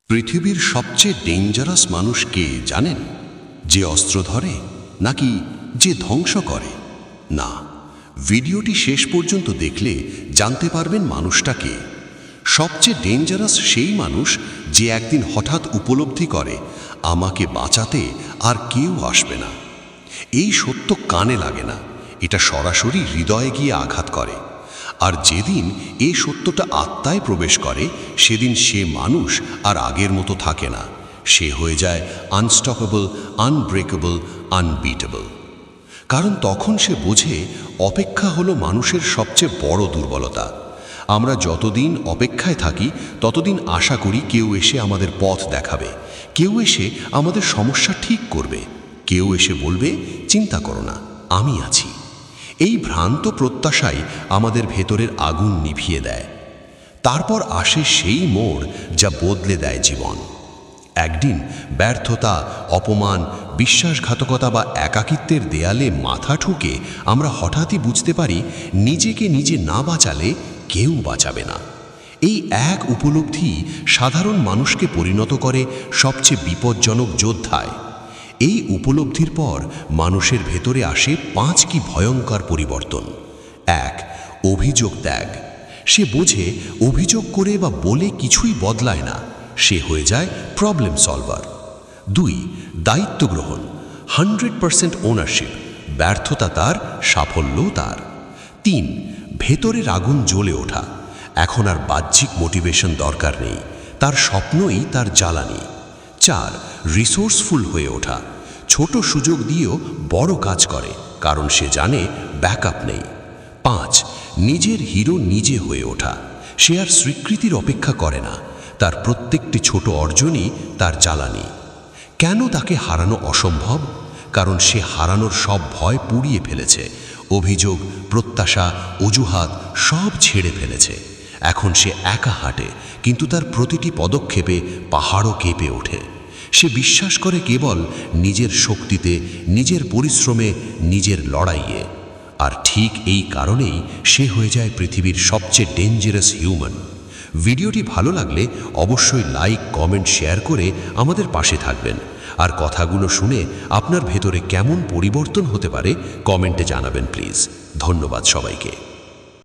পৃথিবীর সবচেয়ে ডেঞ্জারাস মানুষ কে জানেন? যে অস্ত্র ধরে নাকি যে ধ্বংস করে? না, ভিডিওটি শেষ পর্যন্ত দেখলে জানতে পারবেন মানুষটা কে। সবচেয়ে ডেঞ্জারাস সেই মানুষ যে একদিন হঠাৎ উপলব্ধি করে আমাকে বাঁচাতে আর কেউ আসবে না। এই সত্য কানে লাগে না, এটা সরাসরি হৃদয়ে গিয়ে আঘাত করে। আর যেদিন এই সত্যটা আত্মায় প্রবেশ করে সেদিন সে মানুষ আর আগের মতো থাকে না। সে হয়ে যায় আনস্টপেবল, আনব্রেকেবল, আনবিটেবল। কারণ তখন সে বোঝে অপেক্ষা হলো মানুষের সবচেয়ে বড় দুর্বলতা। আমরা যতদিন অপেক্ষায় থাকি ততদিন আশা করি কেউ এসে আমাদের পথ দেখাবে, কেউ এসে আমাদের সমস্যা ঠিক করবে, কেউ এসে বলবে চিন্তা করো না, আমি আছি। এই ভ্রান্ত প্রত্যাশাই আমাদের ভেতরের আগুন নিভিয়ে দেয়। তারপর আসে সেই মোড় যা বদলে দেয় জীবন। একদিন ব্যর্থতা, অপমান, বিশ্বাসঘাতকতা বা একাকিত্বের দেয়ালে মাথা ঠুকে আমরা হঠাৎই বুঝতে পারি নিজেকে নিজে না বাঁচালে কেউ বাঁচাবে না। এই এক উপলব্ধি সাধারণ মানুষকে পরিণত করে সবচেয়ে বিপজ্জনক যোদ্ধায়। এই উপলব্ধির পর মানুষের ভেতরে আসে 5টি ভয়ঙ্কর পরিবর্তন। 1. অভিযোগ ত্যাগ। সে বোঝে অভিযোগ করে বা বলে কিছুই বদলায় না, সে হয়ে যায় প্রবলেম সলভার। 2. দায়িত্ব গ্রহণ, 100% ওনারশিপ। ব্যর্থতা তার, সাফল্যও তার। 3. ভেতরের আগুন জ্বলে ওঠা, এখন আর বাহ্যিক মোটিভেশন দরকার নেই, তার স্বপ্নই তার জ্বালানি। 4. রিসোর্সফুল হয়ে ওঠা, ছোট সুযোগ দিয়েও বড় কাজ করে, কারণ সে জানে ব্যাকআপ নেই। 5. নিজের হিরো নিজে হয়ে ওঠা, সে আর স্বীকৃতির অপেক্ষা করে না, তার প্রত্যেকটি ছোট অর্জনই তার জ্বালানি। কেন তাকে হারানো অসম্ভব? কারণ সে হারানোর সব ভয় পুড়িয়ে ফেলেছে, অভিযোগ, প্রত্যাশা, অজুহাত সব ছেড়ে ফেলেছে। এখন সে একা হাঁটে, কিন্তু তার প্রতিটি পদক্ষেপে পাহাড়ও কেঁপে ওঠে। সে বিশ্বাস করে কেবল নিজের শক্তিতে, নিজের পরিশ্রমে, নিজের লড়াইয়ে। আর ঠিক এই কারণেই সে হয়ে যায় পৃথিবীর সবচেয়ে ডেঞ্জারাস হিউম্যান। ভিডিওটি ভালো লাগলে অবশ্যই লাইক, কমেন্ট, শেয়ার করে আমাদের পাশে থাকবেন। আর কথাগুলো শুনে আপনার ভেতরে কেমন পরিবর্তন হতে পারে কমেন্টে জানাবেন প্লিজ। ধন্যবাদ সবাইকে।